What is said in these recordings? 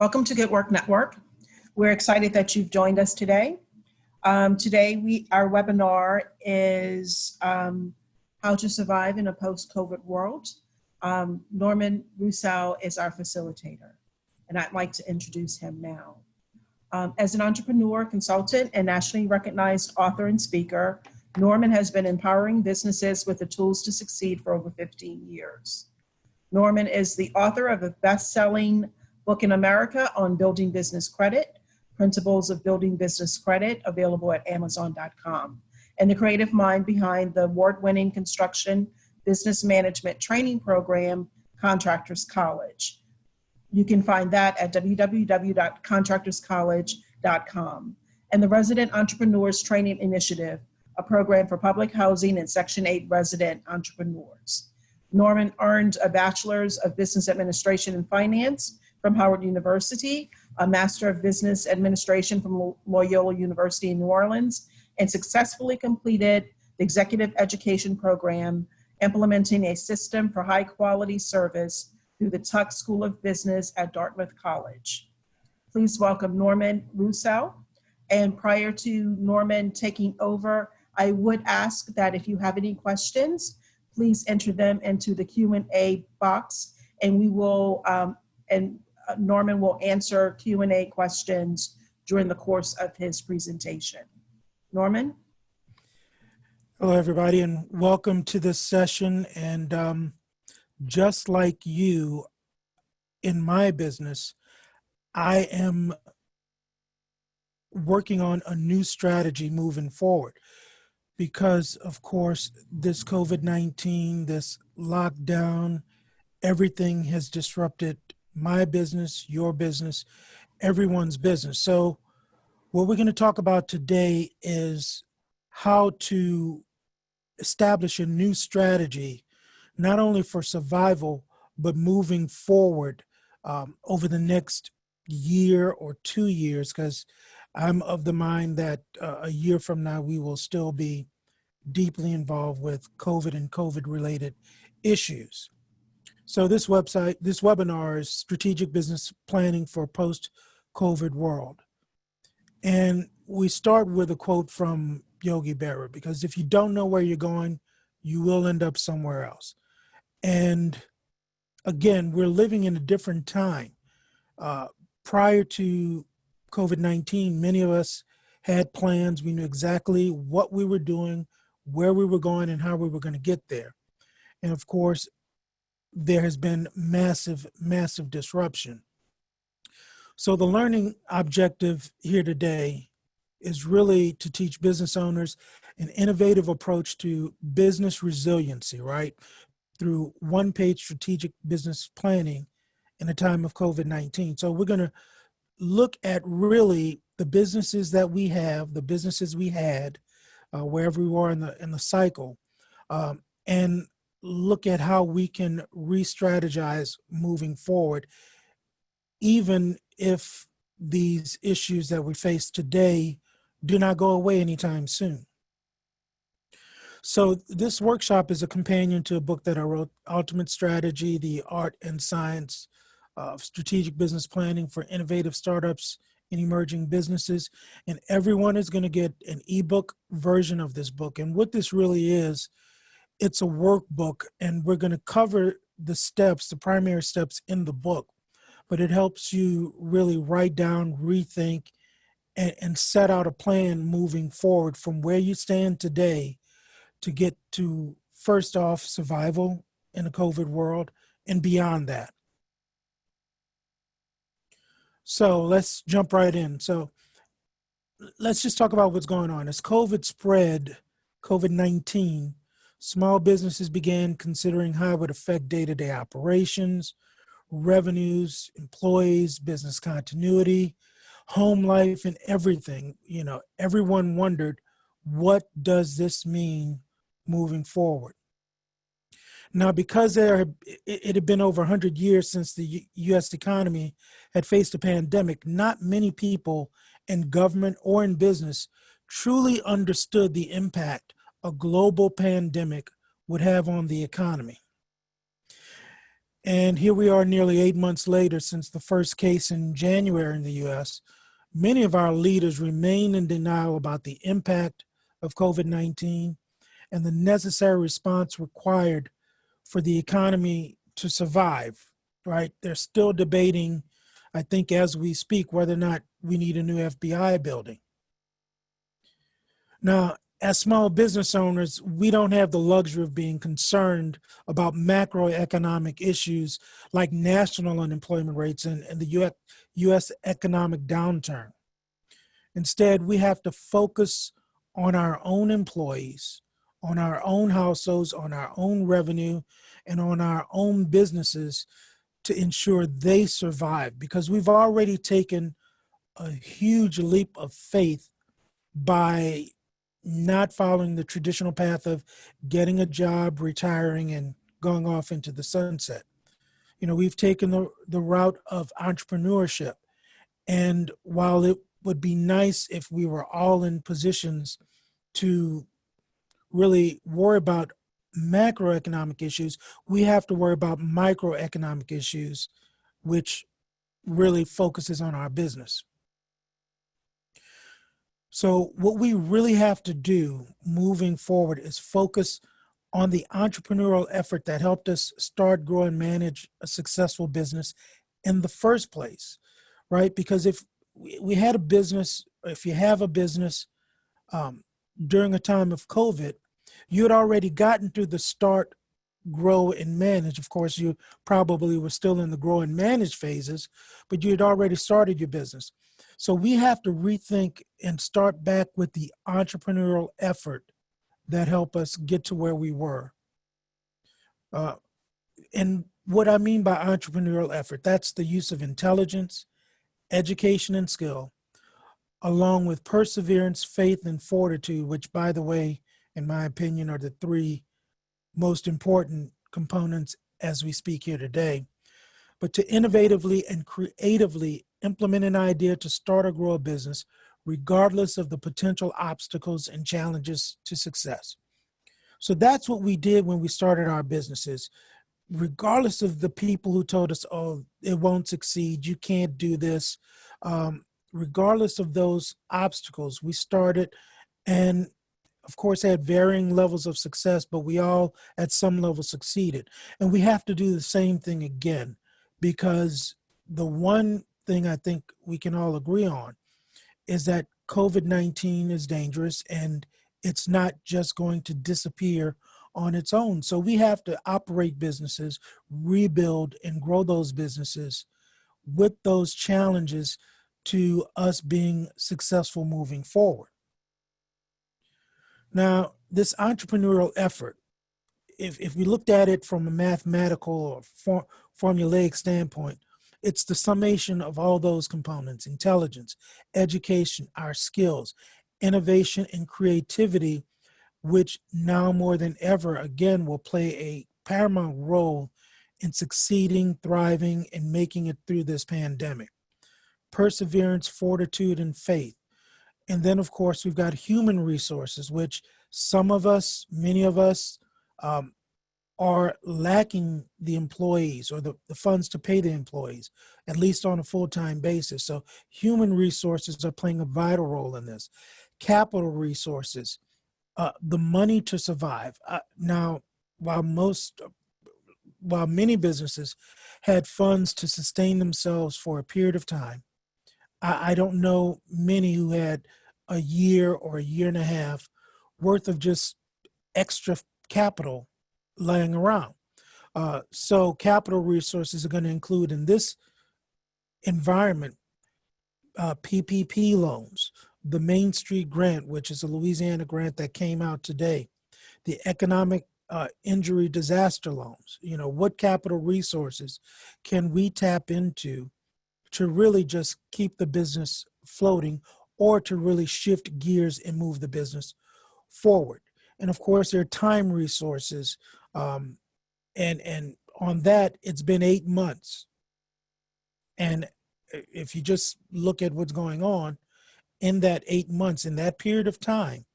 Welcome to Good Work Network. We're excited that you've joined us today. Today, our webinar is How to Survive in a Post-COVID World. Norman Rousseau is our facilitator, and I'd like to introduce him now. As an entrepreneur, consultant, and nationally recognized author and speaker, Norman has been empowering businesses with the tools to succeed for over 15 years. Norman is the author of a best-selling book in America on building business credit, Principles of Building Business Credit, available at Amazon.com, and the creative mind behind the award-winning construction business management training program, Contractors College. You can find that at www.contractorscollege.com. And the Resident Entrepreneurs Training Initiative, a program for public housing and Section 8 resident entrepreneurs. Norman earned a Bachelor's of Business Administration and Finance from Howard University, a Master of Business Administration from Loyola University in New Orleans, and successfully completed the Executive Education Program, implementing a system for high-quality service through the Tuck School of Business at Dartmouth College. Please welcome Norman Rousseau. And prior to Norman taking over, I would ask that if you have any questions, please enter them into the Q&A box, and we will, Norman will answer Q&A questions during the course of his presentation. Norman? Hello, everybody, and welcome to this session. And just like you, in my business, I am working on a new strategy moving forward because, of course, this COVID-19, this lockdown, everything has disrupted my business, your business, everyone's business. So what we're going to talk about today is how to establish a new strategy, not only for survival, but moving forward over the next year or 2 years, because I'm of the mind that a year from now, we will still be deeply involved with COVID and COVID-related issues. So this webinar is Strategic Business Planning for Post-COVID World. And we start with a quote from Yogi Berra, because if you don't know where you're going, you will end up somewhere else. And again, we're living in a different time. Prior to COVID-19, many of us had plans. We knew exactly what we were doing, where we were going, and how we were going to get there. And of course, there has been massive, massive disruption. So the learning objective here today is really to teach business owners an innovative approach to business resiliency, right? Through one-page strategic business planning in a time of COVID-19. So we're going to look at really the businesses that we have, the businesses we had, wherever we were in the cycle, and look at how we can re-strategize moving forward, even if these issues that we face today do not go away anytime soon. So this workshop is a companion to a book that I wrote, Ultimate Strategy, The Art and Science of Strategic Business Planning for Innovative Startups and Emerging Businesses. And everyone is going to get an ebook version of this book. And what this really is, it's a workbook, and we're going to cover the steps, the primary steps in the book, but it helps you really write down, rethink, and set out a plan moving forward from where you stand today to get to, first off, survival in a COVID world and beyond that. So let's jump right in. So let's just talk about what's going on. As COVID spread, COVID-19, small businesses began considering how it would affect day-to-day operations, revenues, employees, business continuity, home life, and everything. You know, everyone wondered, what does this mean moving forward? Now, because it had been over 100 years since the U.S. economy had faced a pandemic, not many people in government or in business truly understood the impact a global pandemic would have on the economy. And here we are nearly 8 months later since the first case in January in the US. Many of our leaders remain in denial about the impact of COVID-19 and the necessary response required for the economy to survive, right? They're still debating, I think, as we speak, whether or not we need a new FBI building. Now, as small business owners, we don't have the luxury of being concerned about macroeconomic issues like national unemployment rates and the US economic downturn. Instead, we have to focus on our own employees, on our own households, on our own revenue, and on our own businesses to ensure they survive, because we've already taken a huge leap of faith by not following the traditional path of getting a job, retiring, and going off into the sunset. You know, we've taken the route of entrepreneurship. And while it would be nice if we were all in positions to really worry about macroeconomic issues, we have to worry about microeconomic issues, which really focuses on our business. So what we really have to do moving forward is focus on the entrepreneurial effort that helped us start, grow, and manage a successful business in the first place, right? Because if we had a business, if you have a business during a time of COVID, you had already gotten through the start, grow, and manage. Of course, you probably were still in the grow and manage phases, but you had already started your business. So we have to rethink and start back with the entrepreneurial effort that helped us get to where we were. And what I mean by entrepreneurial effort, that's the use of intelligence, education, and skill, along with perseverance, faith, and fortitude, which, by the way, in my opinion, are the three most important components as we speak here today. But to innovatively and creatively implement an idea to start or grow a business, regardless of the potential obstacles and challenges to success. So that's what we did when we started our businesses, regardless of the people who told us, oh, it won't succeed, you can't do this. Regardless of those obstacles, we started, and of course had varying levels of success, but we all at some level succeeded. And we have to do the same thing again, because the one thing I think we can all agree on is that COVID-19 is dangerous and it's not just going to disappear on its own. So we have to operate businesses, rebuild and grow those businesses with those challenges to us being successful moving forward. Now, this entrepreneurial effort, if we looked at it from a mathematical or formulaic standpoint, it's the summation of all those components: intelligence, education, our skills, innovation, and creativity, which now more than ever, again, will play a paramount role in succeeding, thriving, and making it through this pandemic. Perseverance, fortitude, and faith. And then, of course, we've got human resources, which some of us, many of us, are lacking the employees or the funds to pay the employees, at least on a full-time basis. So human resources are playing a vital role in this. Capital resources, the money to survive. Now, while many businesses had funds to sustain themselves for a period of time, I don't know many who had a year or a year and a half worth of just extra capital laying around. So capital resources are going to include, in this environment, PPP loans, the Main Street grant, which is a Louisiana grant that came out today, the economic injury disaster loans. You know, what capital resources can we tap into to really just keep the business floating, or to really shift gears and move the business forward? And of course, there are time resources. And on that, it's been 8 months. And if you just look at what's going on in that 8 months, in that period of time,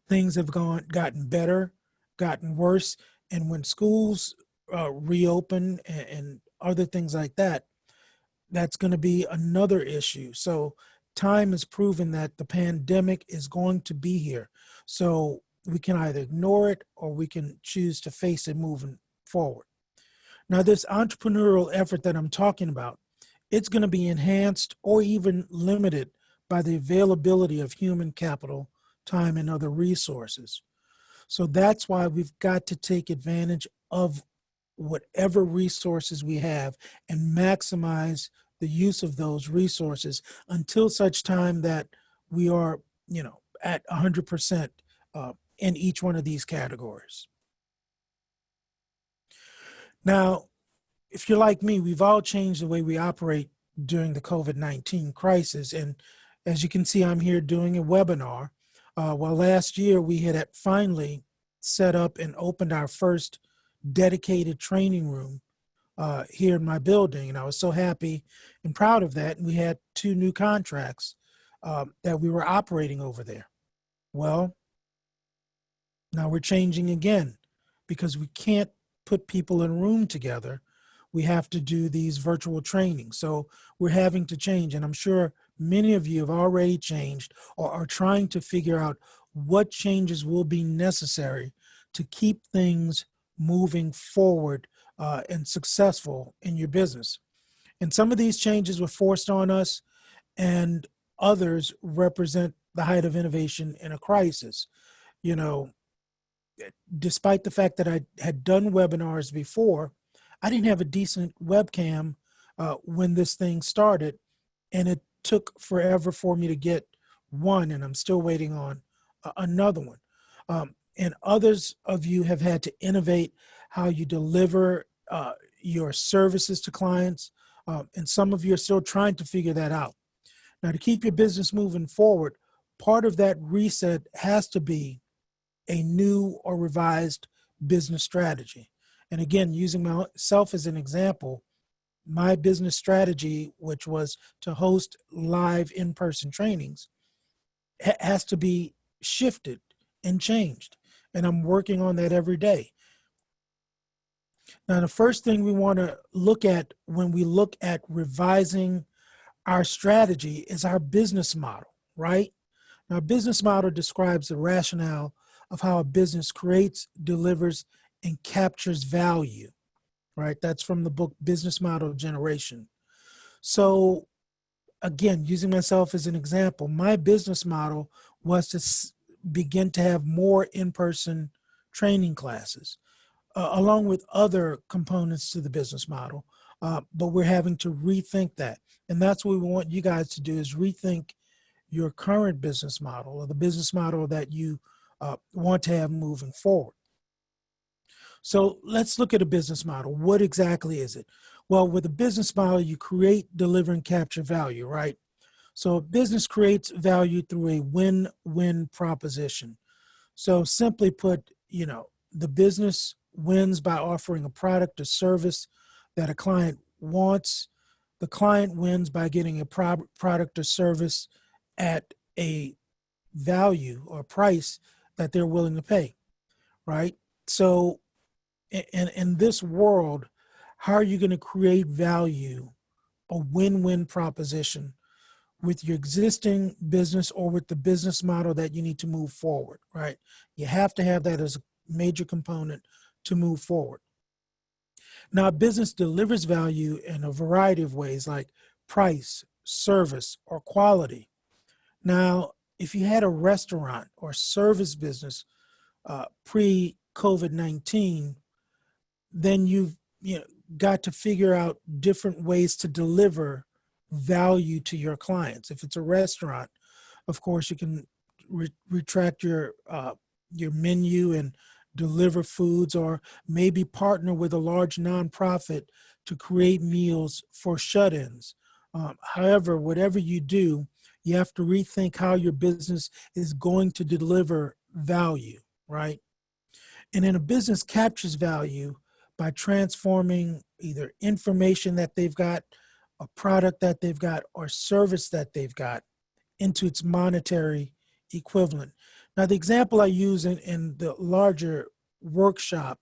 things have gotten better, gotten worse. And when schools reopen and other things like that, that's going to be another issue. So time has proven that the pandemic is going to be here. So we can either ignore it or we can choose to face it moving forward. Now, this entrepreneurial effort that I'm talking about, it's going to be enhanced or even limited by the availability of human capital, time, and other resources. So that's why we've got to take advantage of whatever resources we have and maximize the use of those resources until such time that we are, at 100% in each one of these categories. Now, if you're like me, we've all changed the way we operate during the COVID-19 crisis. And as you can see, I'm here doing a webinar. Well, last year we had finally set up and opened our first dedicated training room here in my building. And I was so happy and proud of that. And we had 2 new contracts that we were operating over there. Well, now we're changing again because we can't put people in a room together. We have to do these virtual trainings. So we're having to change. And I'm sure many of you have already changed or are trying to figure out what changes will be necessary to keep things moving forward and successful in your business. And some of these changes were forced on us, and others represent the height of innovation in a crisis. You know, despite the fact that I had done webinars before, I didn't have a decent webcam when this thing started, and it took forever for me to get one, and I'm still waiting on another one. And others of you have had to innovate how you deliver your services to clients, and some of you are still trying to figure that out. Now, to keep your business moving forward, part of that reset has to be a new or revised business strategy. And again, using myself as an example, my business strategy, which was to host live in-person trainings, has to be shifted and changed. And I'm working on that every day. Now, the first thing we want to look at when we look at revising our strategy is our business model, right? Now, a business model describes the rationale of how a business creates, delivers, and captures value, right? That's from the book Business Model Generation. So again, using myself as an example, my business model was to begin to have more in-person training classes, along with other components to the business model. But we're having to rethink that. And that's what we want you guys to do, is rethink your current business model, or the business model that you want to have moving forward. So let's look at a business model. What exactly is it? Well, with a business model, you create, deliver, and capture value, right? So a business creates value through a win-win proposition. So simply put, the business wins by offering a product or service that a client wants. The client wins by getting a product or service at a value or price that they're willing to pay, right? So in this world, how are you going to create value, a win-win proposition, with your existing business or with the business model that you need to move forward, right? You have to have that as a major component to move forward. Now, business delivers value in a variety of ways, like price, service, or quality. Now, if you had a restaurant or service business pre-COVID-19, then you've got to figure out different ways to deliver value to your clients. If it's a restaurant, of course, you can retract your menu and deliver foods, or maybe partner with a large nonprofit to create meals for shut-ins. However, whatever you do, you have to rethink how your business is going to deliver value, right? And then a business captures value by transforming either information that they've got, a product that they've got, or service that they've got into its monetary equivalent. Now, the example I use in the larger workshop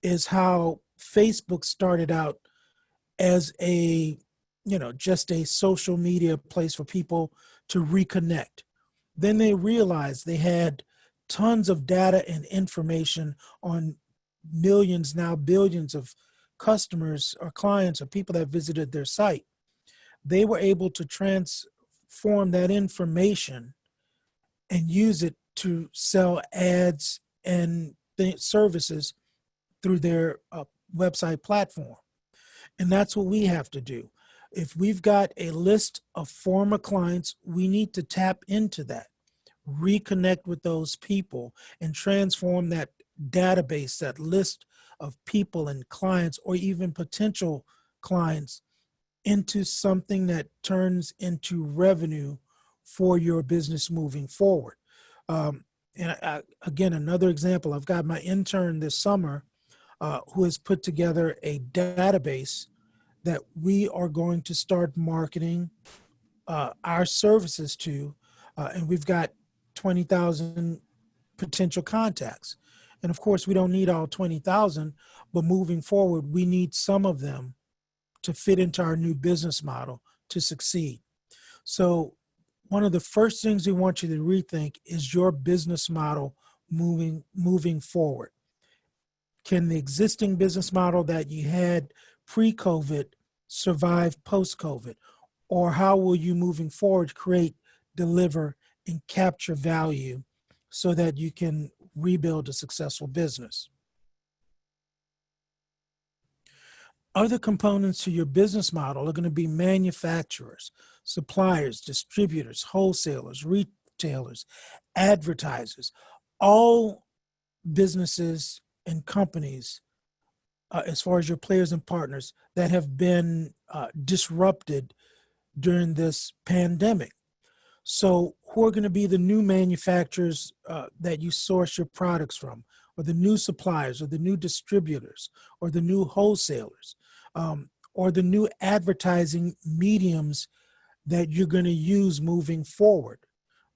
is how Facebook started out as just a social media place for people to reconnect. Then they realized they had tons of data and information on millions, now billions of customers or clients or people that visited their site. They were able to transform that information and use it to sell ads and services through their website platform. And that's what we have to do. If we've got a list of former clients, we need to tap into that, reconnect with those people, and transform that database, that list of people and clients, or even potential clients, into something that turns into revenue for your business moving forward. Again, another example, I've got my intern this summer who has put together a database that we are going to start marketing our services to, and we've got 20,000 potential contacts. And of course, we don't need all 20,000, but moving forward, we need some of them to fit into our new business model to succeed. So one of the first things we want you to rethink is your business model moving forward. Can the existing business model that you had pre-COVID survive post-COVID? Or how will you moving forward create, deliver, and capture value so that you can rebuild a successful business? Other components to your business model are going to be manufacturers, suppliers, distributors, wholesalers, retailers, advertisers, all businesses and companies, as far as your players and partners that have been disrupted during this pandemic. So who are going to be the new manufacturers that you source your products from, or the new suppliers, or the new distributors, or the new wholesalers, or the new advertising mediums that you're going to use moving forward,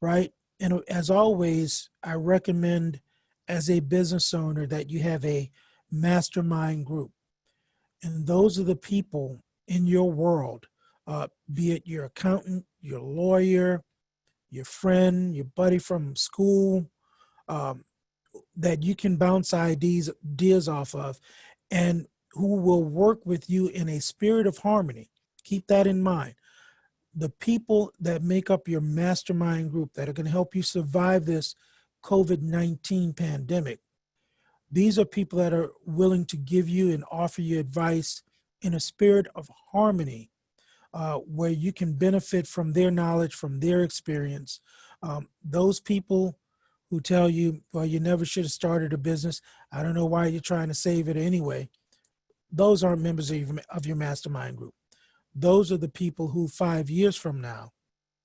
right? And as always, I recommend as a business owner that you have a mastermind group. And those are the people in your world, be it your accountant, your lawyer, your friend, your buddy from school, that you can bounce ideas off of, and who will work with you in a spirit of harmony. Keep that in mind. The people that make up your mastermind group that are going to help you survive this COVID-19 pandemic, these are people that are willing to give you and offer you advice in a spirit of harmony, where you can benefit from their knowledge, from their experience. Those people who tell you, well, you never should have started a business, I don't know why you're trying to save it anyway, those aren't members of your mastermind group. Those are the people who 5 years from now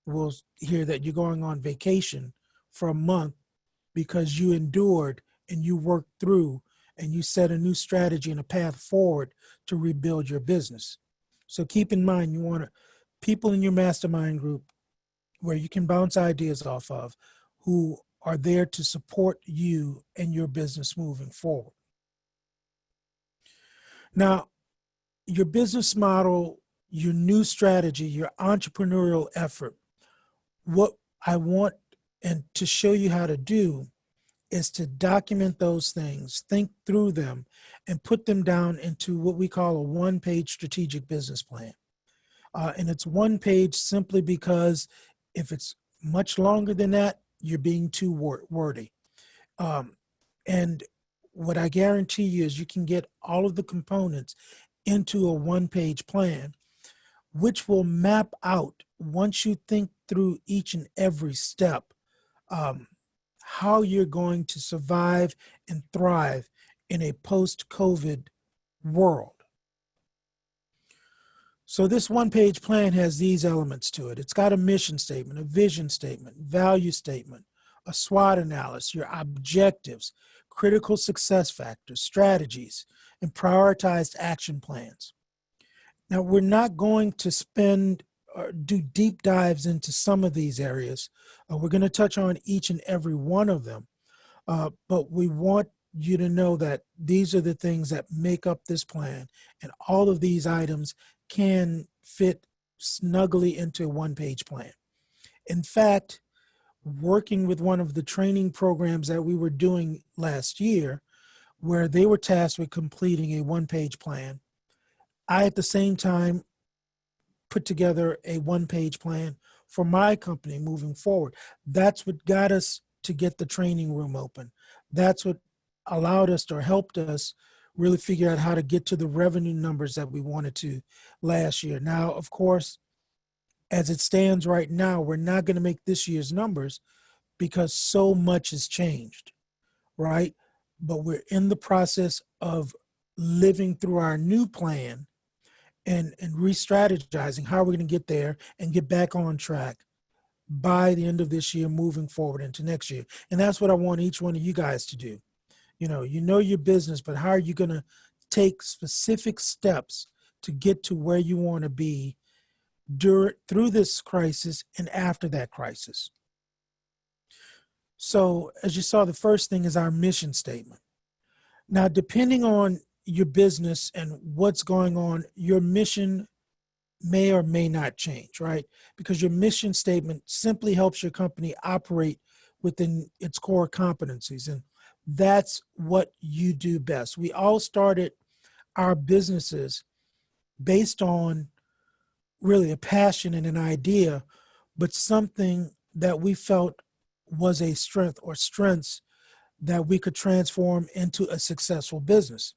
will hear that you're going on vacation for a month because you endured and you worked through and you set a new strategy and a path forward to rebuild your business. So keep in mind, you want people in your mastermind group where you can bounce ideas off of, who are there to support you and your business moving forward. Now, your business model, your new strategy, your entrepreneurial effort, what I want and to show you how to do is to document those things, think through them, and put them down into what we call a one-page strategic business plan. And it's one page simply because if it's much longer than that, you're being too wordy. And what I guarantee you is you can get all of the components into a one-page plan, which will map out, once you think through each and every step, how you're going to survive and thrive in a post-COVID world. So this one-page plan has these elements to it. It's got a mission statement, a vision statement, value statement, a SWOT analysis, your objectives, critical success factors, strategies, and prioritized action plans. Now, we're not going to spend or do deep dives into some of these areas. We're going to touch on each and every one of them, but we want you to know that these are the things that make up this plan, and all of these items can fit snugly into a one-page plan. In fact, working with one of the training programs that we were doing last year, where they were tasked with completing a one-page plan, I at the same time put together a one-page plan for my company moving forward. That's what got us to get the training room open. That's what allowed us or helped us really figure out how to get to the revenue numbers that we wanted to last year. Now, of course, as it stands right now, we're not going to make this year's numbers because so much has changed, right? But we're in the process of living through our new plan and re-strategizing how we're going to get there and get back on track by the end of this year, moving forward into next year. And that's what I want each one of you guys to do. You know your business, but how are you going to take specific steps to get to where you want to be through this crisis and after that crisis? So as you saw, the first thing is our mission statement. Now, depending on your business and what's going on, your mission may or may not change, right? Because your mission statement simply helps your company operate within its core competencies. And that's what you do best. We all started our businesses based on really a passion and an idea, but something that we felt was a strength or strengths that we could transform into a successful business.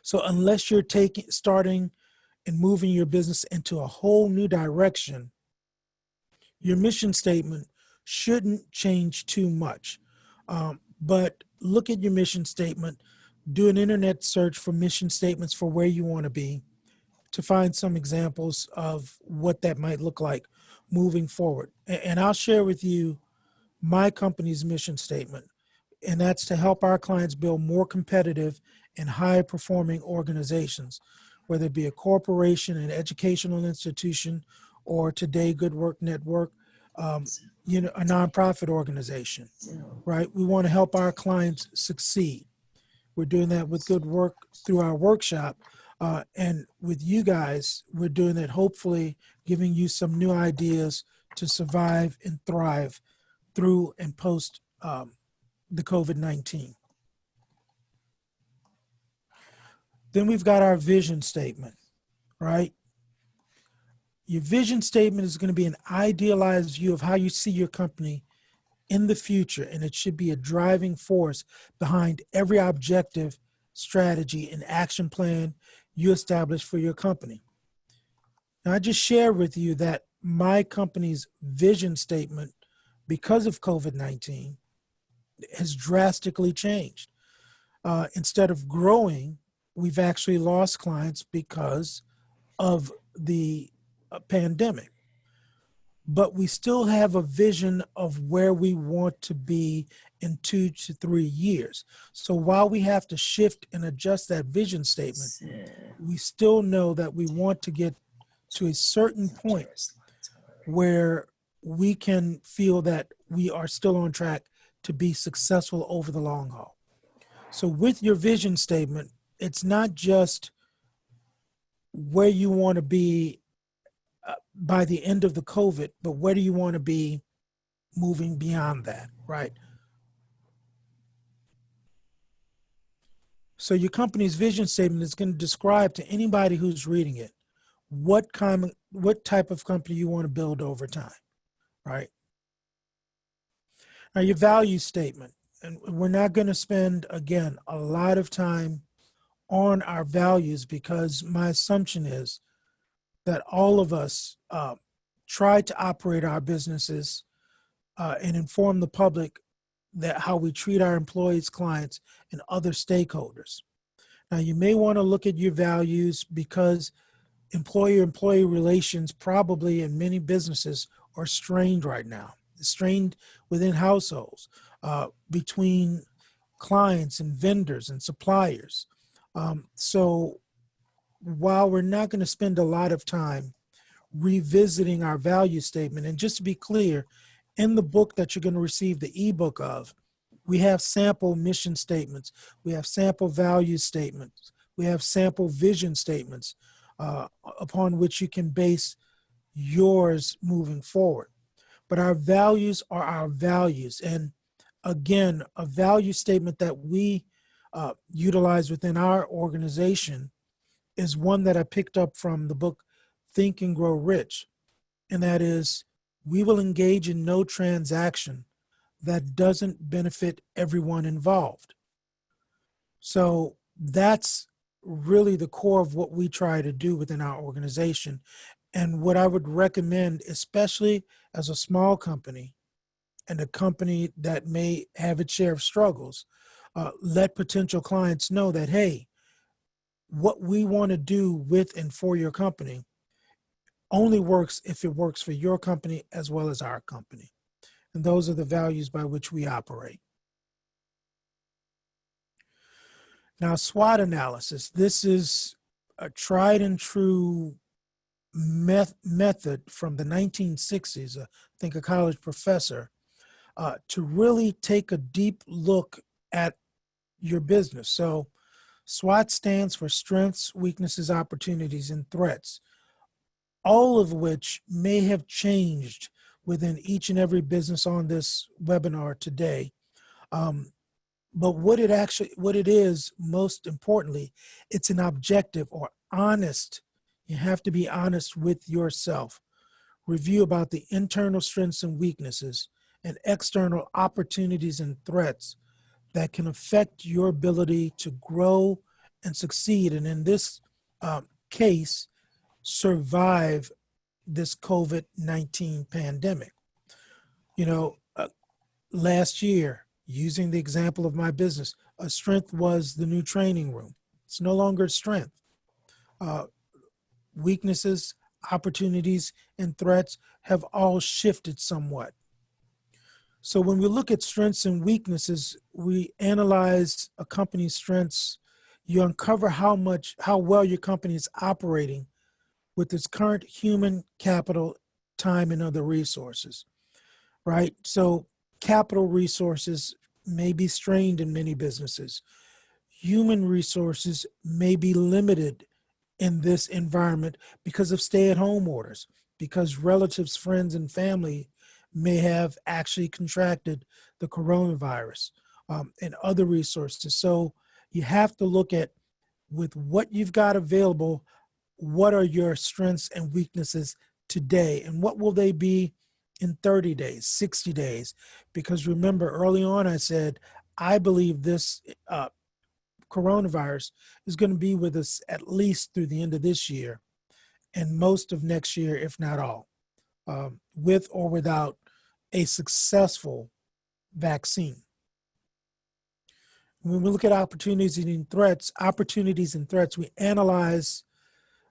So unless you're starting and moving your business into a whole new direction, your mission statement shouldn't change too much. But look at your mission statement, do an internet search for mission statements for where you want to be to find some examples of what that might look like moving forward. And I'll share with you my company's mission statement, and that's to help our clients build more competitive and high-performing organizations, whether it be a corporation, an educational institution, or today Good Work Network, a nonprofit organization, right? We want to help our clients succeed. We're doing that with Good Work through our workshop. And with you guys, we're doing that hopefully giving you some new ideas to survive and thrive through and post the COVID-19. Then we've got our vision statement, right? Your vision statement is going to be an idealized view of how you see your company in the future, and it should be a driving force behind every objective, strategy, and action plan you establish for your company. Now, I just shared with you that my company's vision statement, because of COVID-19, has drastically changed. Instead of growing, we've actually lost clients because of the pandemic. But we still have a vision of where we want to be in 2 to 3 years. So while we have to shift and adjust that vision statement, we still know that we want to get to a certain point where we can feel that we are still on track to be successful over the long haul. So with your vision statement, it's not just where you want to be by the end of the COVID, but where do you want to be moving beyond that, right? So your company's vision statement is going to describe to anybody who's reading it what type of company you want to build over time, right? Now your value statement, and we're not going to spend, again, a lot of time on our values because my assumption is that all of us try to operate our businesses and inform the public that how we treat our employees, clients, and other stakeholders. Now, you may want to look at your values because employer-employee relations probably in many businesses are strained right now. Strained within households, between clients and vendors and suppliers. So while we're not going to spend a lot of time revisiting our value statement, and just to be clear, in the book that you're going to receive the ebook of, We have sample mission statements. We have sample value statements. We have sample vision statements upon which you can base yours moving forward. But our values are our values. And again, a value statement that we utilize within our organization is one that I picked up from the book Think and Grow Rich. And that is, we will engage in no transaction that doesn't benefit everyone involved. So that's really the core of what we try to do within our organization. And what I would recommend, especially as a small company and a company that may have its share of struggles, let potential clients know that, hey, what we want to do with and for your company only works if it works for your company as well as our company. And those are the values by which we operate. Now, SWOT analysis. This is a tried and true method from the 1960s, I think a college professor, to really take a deep look at your business. So SWOT stands for strengths, weaknesses, opportunities, and threats, all of which may have changed within each and every business on this webinar today. But what it is, most importantly, it's an objective or honest. You have to be honest with yourself. Review about the internal strengths and weaknesses and external opportunities and threats that can affect your ability to grow and succeed. And in this case, survive this COVID-19 pandemic. You know, last year, using the example of my business, a strength was the new training room. It's no longer a strength. Weaknesses, opportunities, and threats have all shifted somewhat. So when we look at strengths and weaknesses, we analyze a company's strengths. You uncover how well your company is operating with its current human capital, time, and other resources, right? So capital resources may be strained in many businesses. Human resources may be limited in this environment because of stay-at-home orders, because relatives, friends, and family may have actually contracted the coronavirus, and other resources. So you have to look at, with what you've got available, what are your strengths and weaknesses today, and what will they be in 30 days, 60 days? Because remember, early on I said, I believe this coronavirus is going to be with us at least through the end of this year and most of next year, if not all, with or without a successful vaccine. When we look at opportunities and threats,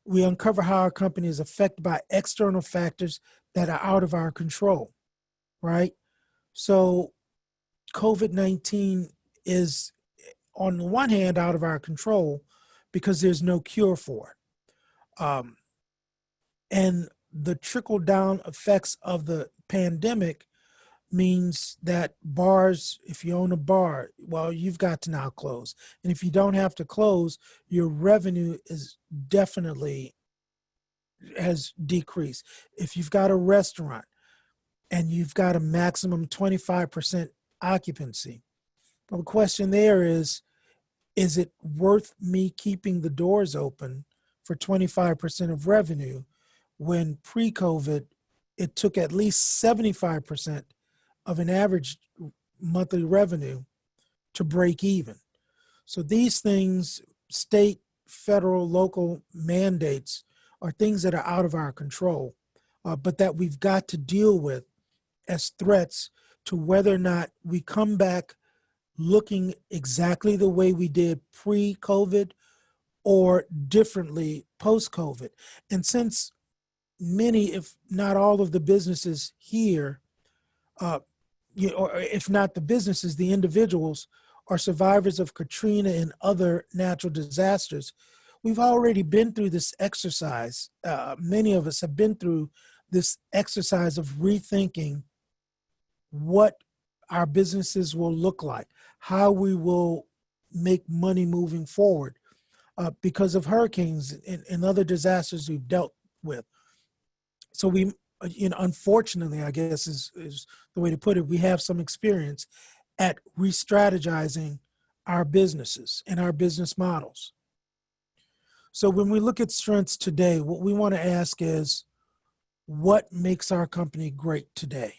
we uncover how our company is affected by external factors that are out of our control, right? So COVID-19 is, on the one hand, out of our control because there's no cure for it. And the trickle-down effects of the pandemic means that bars, if you own a bar, well, you've got to now close. And if you don't have to close, your revenue is definitely has decreased. If you've got a restaurant and you've got a maximum 25% occupancy, well, the question there is it worth me keeping the doors open for 25% of revenue when pre-COVID, it took at least 75% of an average monthly revenue to break even? So these things, state, federal, local mandates, are things that are out of our control, but that we've got to deal with as threats to whether or not we come back looking exactly the way we did pre-COVID or differently post-COVID. And since many, if not all of the businesses here, or if not the businesses, the individuals are survivors of Katrina and other natural disasters, we've already been through this exercise. Many of us have been through this exercise of rethinking what our businesses will look like, how we will make money moving forward because of hurricanes and other disasters we've dealt with. So we, unfortunately, I guess is the way to put it, we have some experience at re-strategizing our businesses and our business models. So when we look at strengths today, what we want to ask is, what makes our company great today,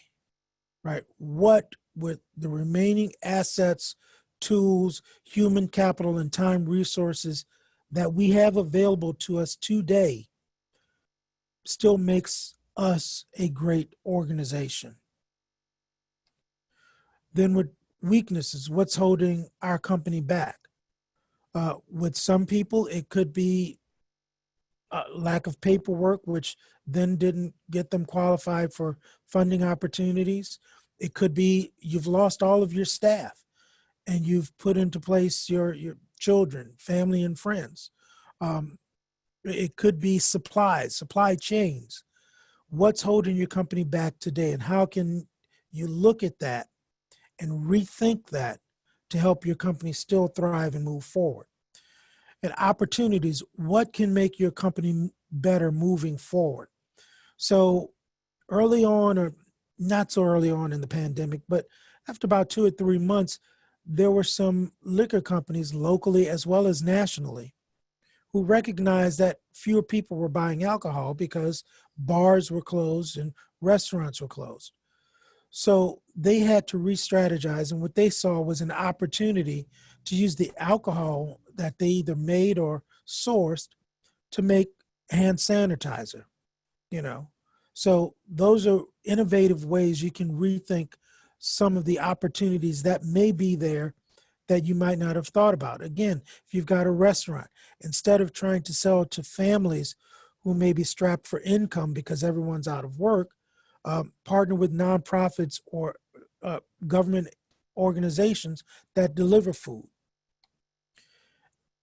right? What, with the remaining assets, tools, human capital, and time resources that we have available to us today, still makes us a great organization? Then with weaknesses, what's holding our company back? With some people, it could be lack of paperwork, which then didn't get them qualified for funding opportunities. It could be you've lost all of your staff and you've put into place your children, family, and friends. It could be supplies, supply chains. What's holding your company back today, and how can you look at that and rethink that to help your company still thrive and move forward? And opportunities, what can make your company better moving forward? So early on, or not so early on in the pandemic, but after about 2 or 3 months, there were some liquor companies locally as well as nationally who recognized that fewer people were buying alcohol because bars were closed and restaurants were closed. So they had to re-strategize, and what they saw was an opportunity to use the alcohol that they either made or sourced to make hand sanitizer, you know. So those are innovative ways you can rethink some of the opportunities that may be there that you might not have thought about. Again, if you've got a restaurant, instead of trying to sell to families who may be strapped for income because everyone's out of work, partner with nonprofits or government organizations that deliver food.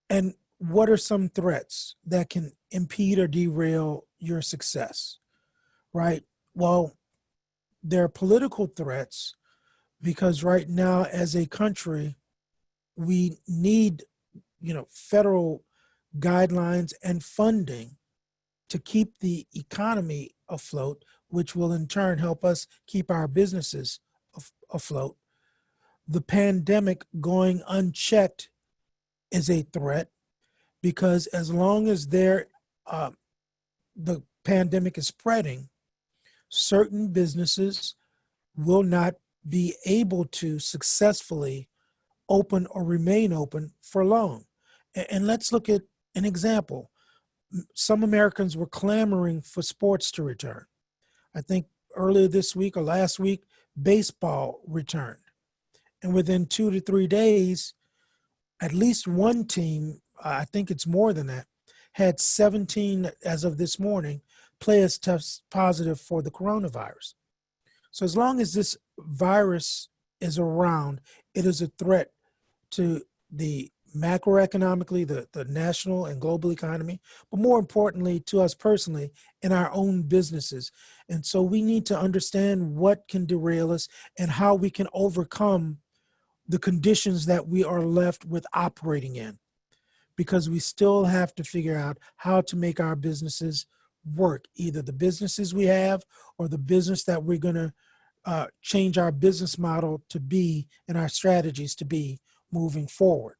And what are some threats that can impede or derail your success, right? Well, there are political threats because right now as a country, we need, federal guidelines and funding to keep the economy afloat, which will in turn help us keep our businesses afloat. The pandemic going unchecked is a threat because as long as the pandemic is spreading, certain businesses will not be able to successfully open or remain open for long. And let's look at an example. Some Americans were clamoring for sports to return. I think earlier this week or last week, baseball returned. And within 2 to 3 days, at least one team, I think it's more than that, had 17, as of this morning, players test positive for the coronavirus. So as long as this virus is around, it is a threat to the macroeconomically, the national and global economy, but more importantly to us personally in our own businesses. And so we need to understand what can derail us and how we can overcome the conditions that we are left with operating in, because we still have to figure out how to make our businesses work, either the businesses we have or the business that we're going to change our business model to be and our strategies to be moving forward.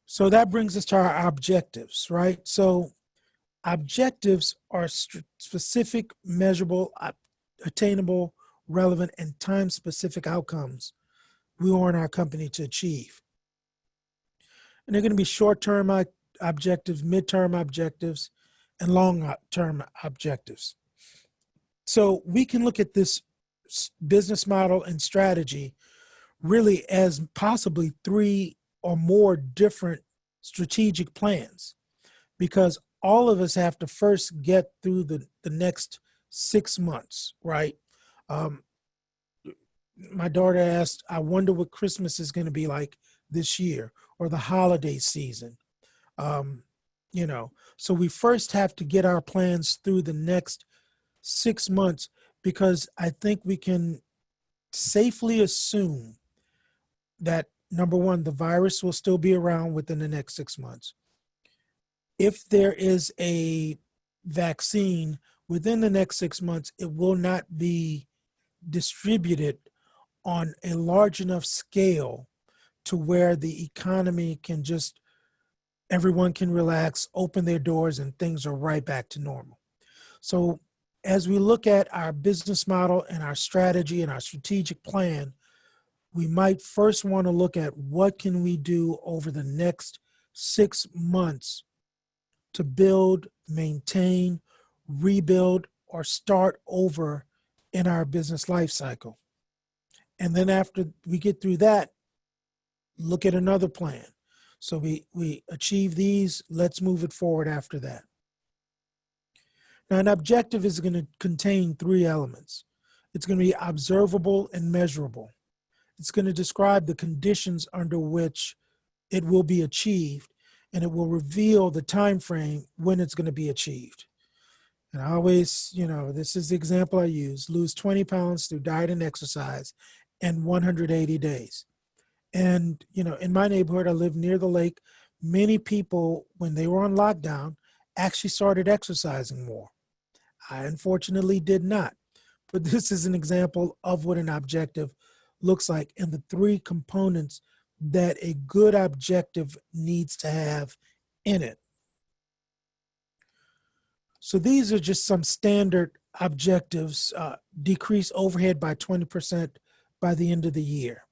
So that brings us to our objectives, right? So objectives are specific, measurable, attainable, relevant, and time-specific outcomes we want our company to achieve. And they're going to be short-term objectives, mid-term objectives, and long-term objectives. So we can look at this business model and strategy really as possibly 3 or more different strategic plans, because all of us have to first get through the next 6 months, right? My daughter asked, I wonder what Christmas is going to be like this year, or the holiday season. So we first have to get our plans through the next 6 months, because I think we can safely assume that, number one, the virus will still be around within the next 6 months. If there is a vaccine within the next 6 months, it will not be distributed on a large enough scale to where the economy can just, everyone can relax, open their doors, and things are right back to normal. So as we look at our business model and our strategy and our strategic plan, we might first want to look at what can we do over the next 6 months to build, maintain, rebuild, or start over in our business life cycle. And then after we get through that, look at another plan. So we achieve these, let's move it forward after that. Now, an objective is going to contain 3 elements. It's going to be observable and measurable. It's going to describe the conditions under which it will be achieved, and it will reveal the time frame when it's going to be achieved. And I always, this is the example I use: lose 20 pounds through diet and exercise in 180 days. And, in my neighborhood, I live near the lake. Many people, when they were on lockdown, actually started exercising more. I unfortunately did not. But this is an example of what an objective looks like and the 3 components that a good objective needs to have in it. So these are just some standard objectives: decrease overhead by 20% by the end of the year.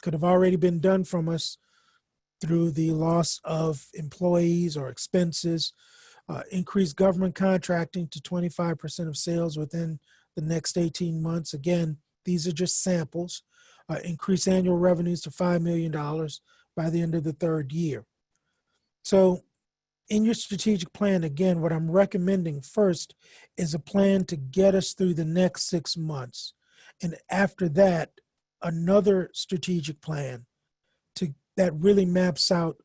Could have already been done from us through the loss of employees or expenses. Increase government contracting to 25% of sales within the next 18 months. Again, these are just samples. Increase annual revenues to $5 million by the end of the 3rd year. So in your strategic plan, again, what I'm recommending first is a plan to get us through the next 6 months. And after that, another strategic plan that really maps out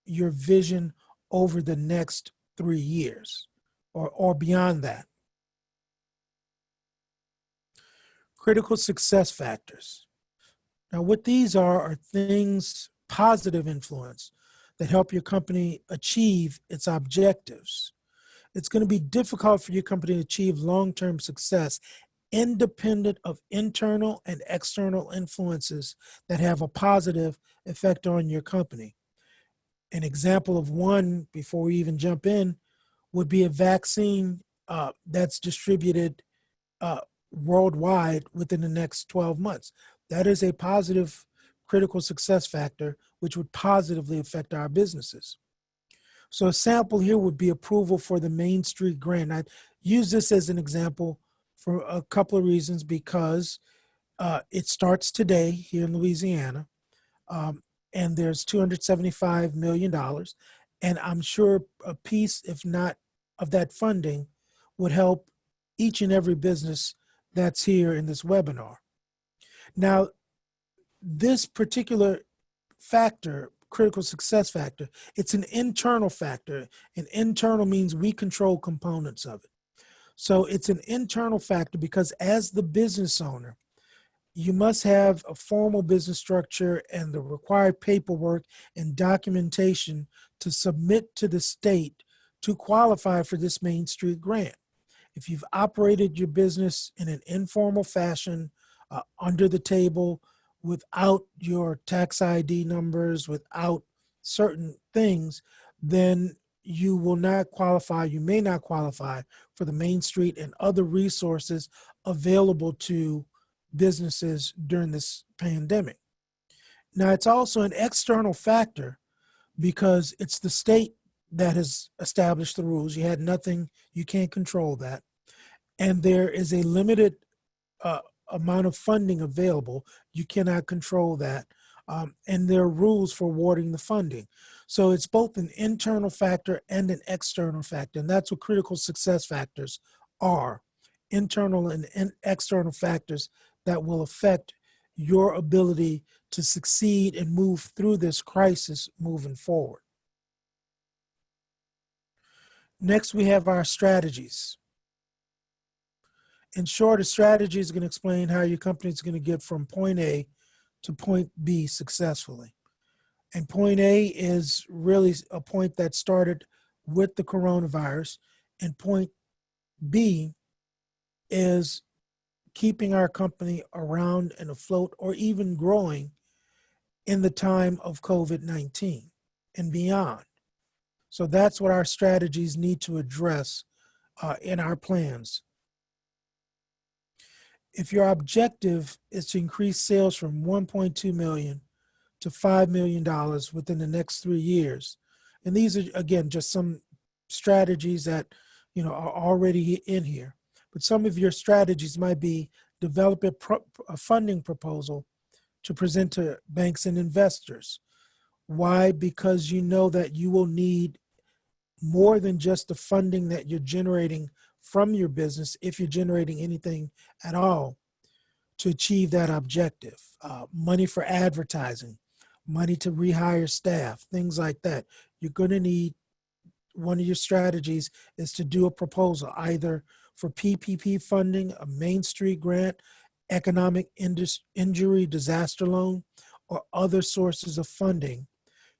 your vision over the next 3 years or beyond that. Critical success factors. Now, what these are things, positive influence, that help your company achieve its objectives. It's going to be difficult for your company to achieve long-term success independent of internal and external influences that have a positive effect on your company. An example of one, before we even jump in, would be a vaccine that's distributed worldwide within the next 12 months. That is a positive critical success factor, which would positively affect our businesses. So a sample here would be approval for the Main Street grant. I use this as an example for a couple of reasons, because it starts today here in Louisiana, and there's $275 million. And I'm sure a piece, if not of that funding, would help each and every business that's here in this webinar. Now, this particular factor, critical success factor, it's an internal factor. And internal means we control components of it. So it's an internal factor because as the business owner, you must have a formal business structure and the required paperwork and documentation to submit to the state to qualify for this Main Street grant. If you've operated your business in an informal fashion, under the table, without your tax ID numbers, without certain things, then you will not qualify, you may not qualify for the Main Street and other resources available to businesses during this pandemic. Now, it's also an external factor because it's the state that has established the rules. You had nothing, you can't control that. And there is a limited amount of funding available. You cannot control that. And there are rules for awarding the funding. So it's both an internal factor and an external factor. And that's what critical success factors are: internal and external factors that will affect your ability to succeed and move through this crisis moving forward. Next, we have our strategies. In short, a strategy is going to explain how your company is going to get from point A to point B successfully. And point A is really a point that started with the coronavirus, and point B is keeping our company around and afloat or even growing in the time of COVID-19 and beyond. So that's what our strategies need to address in our plans. If your objective is to increase sales from 1.2 million to $5 million within the next 3 years, and these are, again, just some strategies that are already in here, but some of your strategies might be develop a funding proposal to present to banks and investors. Why? Because you know that you will need more than just the funding that you're generating from your business, if you're generating anything at all, to achieve that objective. Money for advertising, money to rehire staff, things like that. You're going to need, one of your strategies is to do a proposal either for PPP funding, a Main Street grant, economic injury disaster loan, or other sources of funding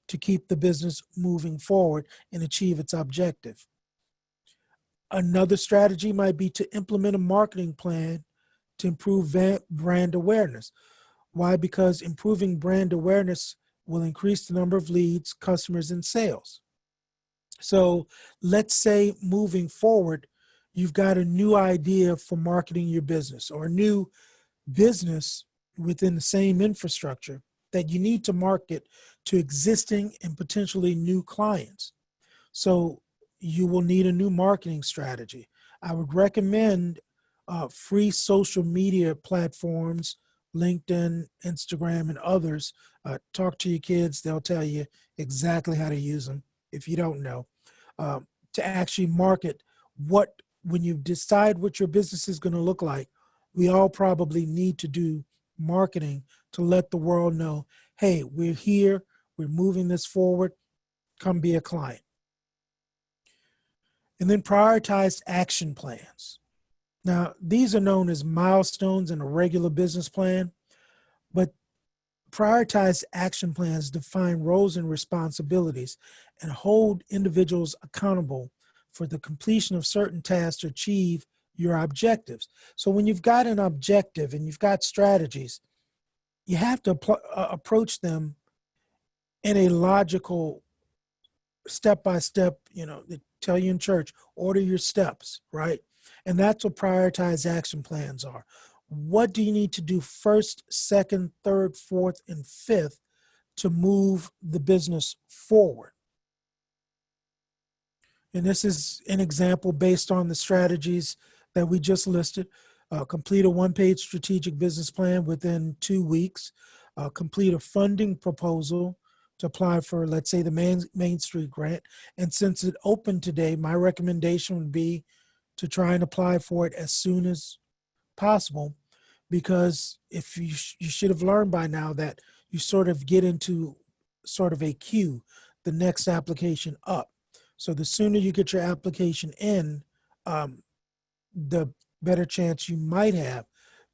to keep the business moving forward and achieve its objective. Another strategy might be to implement a marketing plan to improve brand awareness. Why? Because improving brand awareness will increase the number of leads, customers, and sales. So let's say moving forward, you've got a new idea for marketing your business, or a new business within the same infrastructure that you need to market to existing and potentially new clients. So you will need a new marketing strategy. I would recommend free social media platforms, LinkedIn, Instagram, and others. Talk to your kids. They'll tell you exactly how to use them if you don't know, to actually market when you decide what your business is going to look like. We all probably need to do marketing to let the world know, hey, we're here, we're moving this forward, come be a client. And then prioritize action plans. Now, these are known as milestones in a regular business plan, but prioritized action plans define roles and responsibilities and hold individuals accountable for the completion of certain tasks to achieve your objectives. So when you've got an objective and you've got strategies, you have to approach them in a logical, step-by-step, they tell you in church, order your steps, right? And that's what prioritized action plans are. What do you need to do first, second, third, fourth, and fifth to move the business forward? And this is an example based on the strategies that we just listed. Complete a one-page strategic business plan within 2 weeks. Complete a funding proposal to apply for, let's say, the Main Street grant. And since it opened today, my recommendation would be to try and apply for it as soon as possible, because if you should have learned by now that you sort of get into sort of a queue, the next application up. So the sooner you get your application in, the better chance you might have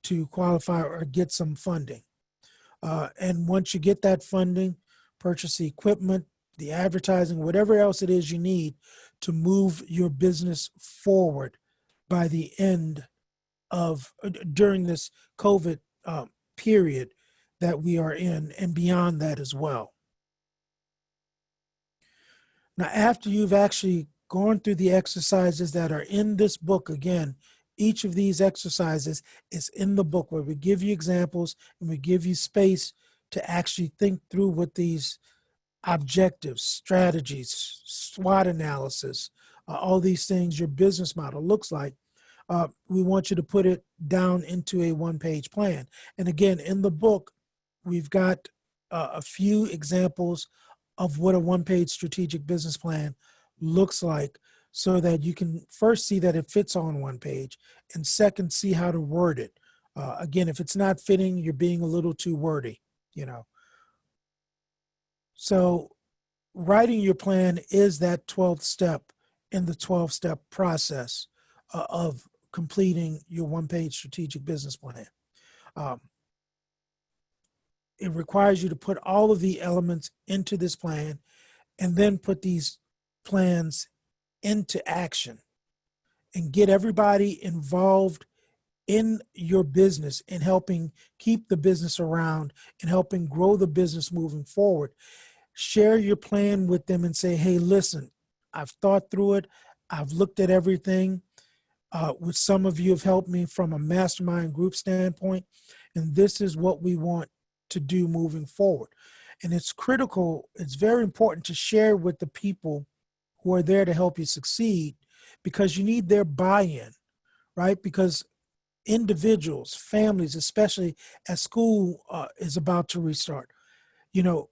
to qualify or get some funding. And once you get that funding, purchase the equipment, the advertising, whatever else it is you need to move your business forward by the end of, during this COVID period that we are in, and beyond that as well. Now, after you've actually gone through the exercises that are in this book, again, each of these exercises is in the book, where we give you examples and we give you space to actually think through what these objectives, strategies, SWOT analysis, all these things, your business model looks like. We want you to put it down into a one-page plan. And again, in the book, we've got a few examples of what a one-page strategic business plan looks like, so that you can first see that it fits on one page, and second, see how to word it. Again, if it's not fitting, you're being a little too wordy, So writing your plan is that 12th step in the 12-step process of completing your one-page strategic business plan. Um, it requires you to put all of the elements into this plan and then put these plans into action and get everybody involved in your business and helping keep the business around and helping grow the business moving forward. Share your plan with them and say, hey, listen, I've thought through it. I've looked at everything. With some of you have helped me from a mastermind group standpoint, and this is what we want to do moving forward. And it's critical, it's very important to share with the people who are there to help you succeed, because you need their buy-in, right? Because individuals, families, especially as school is about to restart, you know,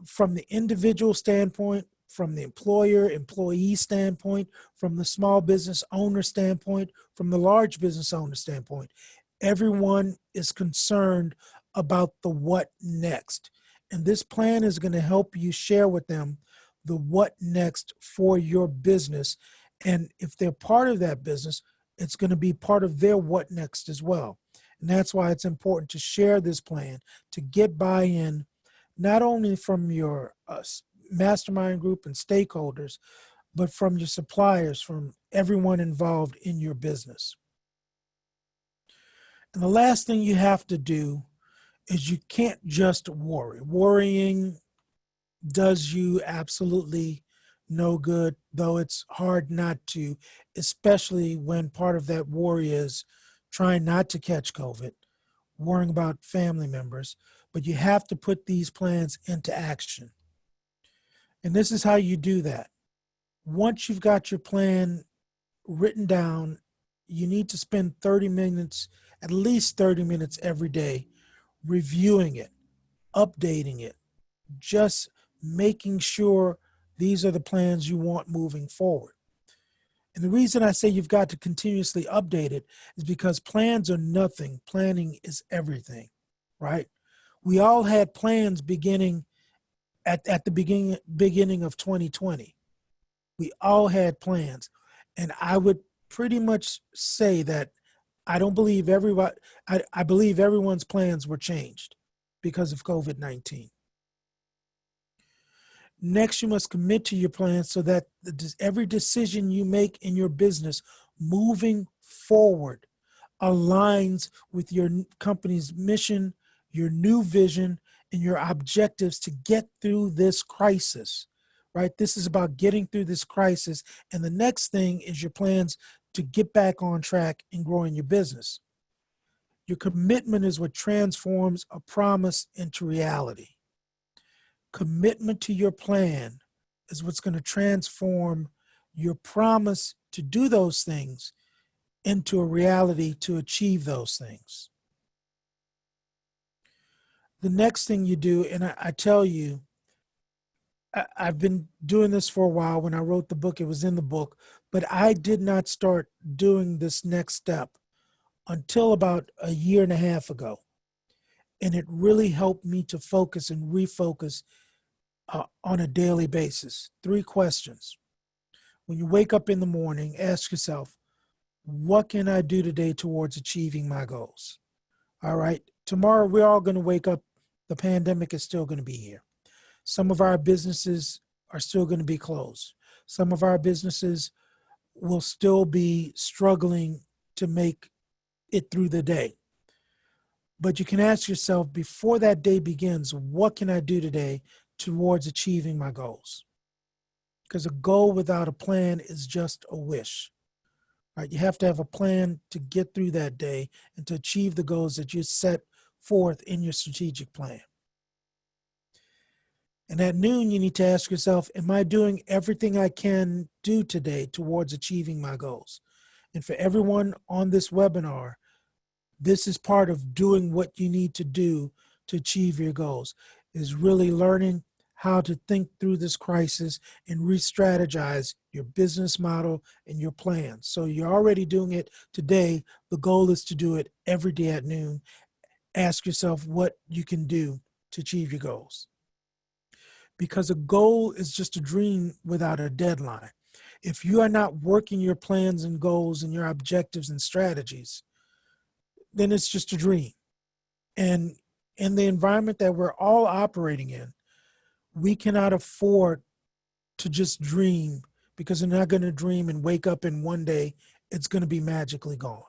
from the individual standpoint, from the employer, employee standpoint, from the small business owner standpoint, from the large business owner standpoint, everyone is concerned about the what next. And this plan is going to help you share with them the what next for your business. And if they're part of that business, it's going to be part of their what next as well. And that's why it's important to share this plan, to get buy-in, not only from your mastermind group and stakeholders, but from your suppliers, from everyone involved in your business. And the last thing you have to do is you can't just worry. Worrying does you absolutely no good, though it's hard not to, especially when part of that worry is trying not to catch COVID, worrying about family members. But you have to put these plans into action. And this is how you do that. Once you've got your plan written down, you need to spend 30 minutes, at least 30 minutes every day, reviewing it, updating it, just making sure these are the plans you want moving forward. And the reason I say you've got to continuously update it is because plans are nothing. Planning is everything, right? We all had plans beginning at the beginning of 2020. We all had plans. And I would pretty much say that I don't believe everybody, I believe everyone's plans were changed because of COVID-19. Next, you must commit to your plan so that every decision you make in your business moving forward aligns with your company's mission, your new vision, and your objectives to get through this crisis, right? This is about getting through this crisis. And the next thing is your plans to get back on track and growing your business. Your commitment is what transforms a promise into reality. Commitment to your plan is what's going to transform your promise to do those things into a reality to achieve those things. The next thing you do, and I tell you, I've been doing this for a while. When I wrote the book, it was in the book, but I did not start doing this next step until about a year and a half ago. And it really helped me to focus and refocus on a daily basis. 3 questions. When you wake up in the morning, ask yourself, what can I do today towards achieving my goals? All right. Tomorrow, we're all going to wake up. The pandemic is still going to be here. Some of our businesses are still going to be closed. Some of our businesses will still be struggling to make it through the day. But you can ask yourself, before that day begins, what can I do today towards achieving my goals? Because a goal without a plan is just a wish. Right? You have to have a plan to get through that day and to achieve the goals that you set forth in your strategic plan. And at noon, you need to ask yourself, am I doing everything I can do today towards achieving my goals? And for everyone on this webinar, this is part of doing what you need to do to achieve your goals, is really learning how to think through this crisis and re-strategize your business model and your plans. So you're already doing it today. The goal is to do it every day at noon. Ask yourself what you can do to achieve your goals. Because a goal is just a dream without a deadline. If you are not working your plans and goals and your objectives and strategies, then it's just a dream. And in the environment that we're all operating in, we cannot afford to just dream, because we're not going to dream and wake up in one day, it's going to be magically gone.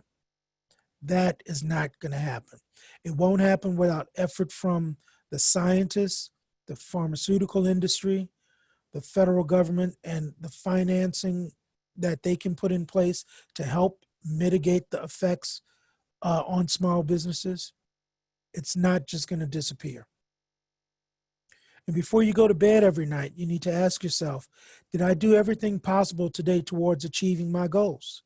That is not going to happen. It won't happen without effort from the scientists, the pharmaceutical industry, the federal government, and the financing that they can put in place to help mitigate the effects on small businesses. It's not just going to disappear. And before you go to bed every night, you need to ask yourself, did I do everything possible today towards achieving my goals?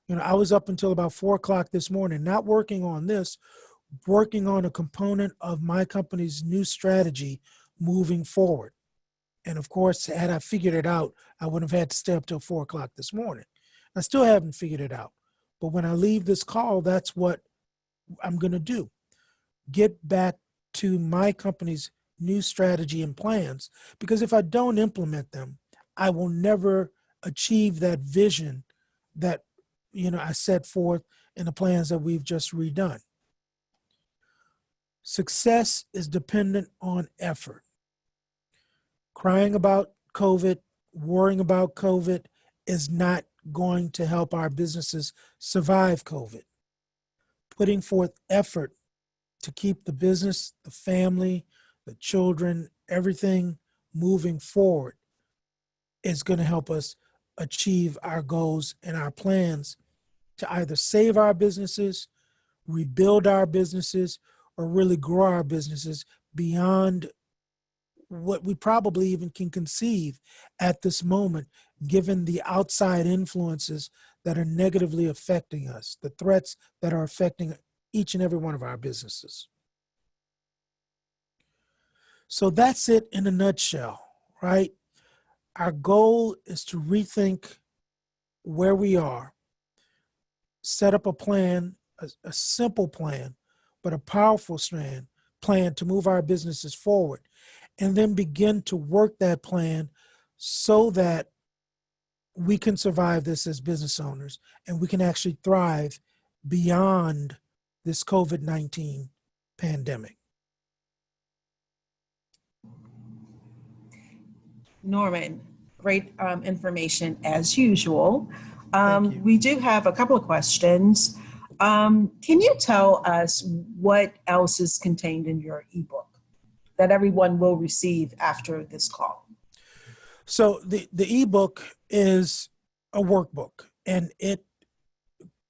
I was up until about 4 o'clock this morning, not working on this, working on a component of my company's new strategy moving forward. And of course, had I figured it out, I wouldn't have had to stay up till 4 o'clock this morning. I still haven't figured it out. But when I leave this call, that's what I'm going to do. Get back to my company's new strategy and plans, because if I don't implement them, I will never achieve that vision that I set forth in the plans that we've just redone. Success is dependent on effort. Crying about COVID, worrying about COVID is not going to help our businesses survive COVID. Putting forth effort to keep the business, the family, the children, everything moving forward is going to help us achieve our goals and our plans to either save our businesses, rebuild our businesses, or really grow our businesses beyond what we probably even can conceive at this moment, given the outside influences that are negatively affecting us, the threats that are affecting each and every one of our businesses. So that's it in a nutshell, right? Our goal is to rethink where we are, set up a plan, a simple plan, but a powerful plan to move our businesses forward, and then begin to work that plan so that we can survive this as business owners and we can actually thrive beyond this COVID-19 pandemic. Norman, great information as usual. Thank you. We do have a couple of questions. Can you tell us what else is contained in your ebook that everyone will receive after this call? So the ebook is a workbook, and it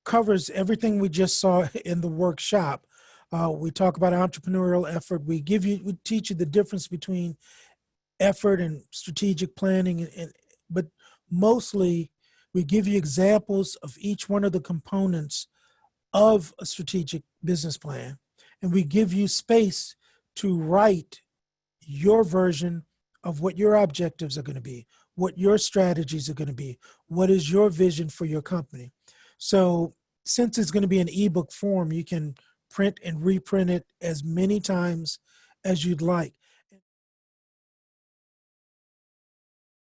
covers everything we just saw in the workshop. We talk about entrepreneurial effort. We teach you the difference between effort and strategic planning, but mostly we give you examples of each one of the components of a strategic business plan, and we give you space to write your version of what your objectives are going to be, what your strategies are going to be, what is your vision for your company. So since it's going to be an ebook form, you can print and reprint it as many times as you'd like.